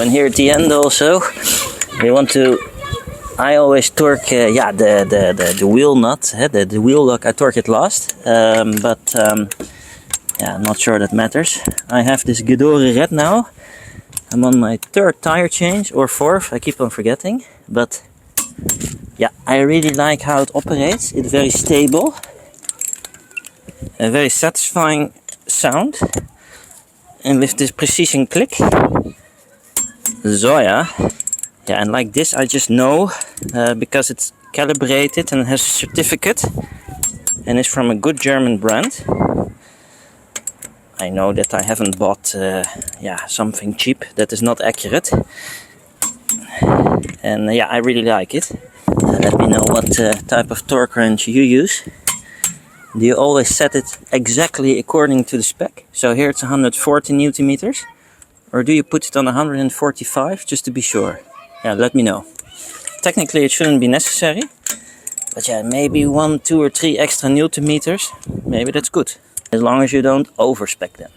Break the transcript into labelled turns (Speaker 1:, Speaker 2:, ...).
Speaker 1: And here at the end also, we want to. I always torque, the wheel nut, the wheel lock. I torque it last, yeah, I'm not sure that matters. I have this Gedore Red now. I'm on my third tire change or fourth. I keep on forgetting, but yeah, I really like how it operates. It's very stable, a very satisfying sound, and with this precision click. So yeah, and like this I just know because it's calibrated and has a certificate and is from a good German brand. I know that I haven't bought something cheap that is not accurate, and I really like it. Let me know what type of torque wrench you use. Do you always set it exactly according to the spec? So here it's 140 Newton meters, or do you put it on 145 just to be sure? Yeah, let me know. Technically it shouldn't be necessary, but yeah, maybe 1, 2 or 3 extra Newton meters, maybe that's good. As long as you don't overspec them.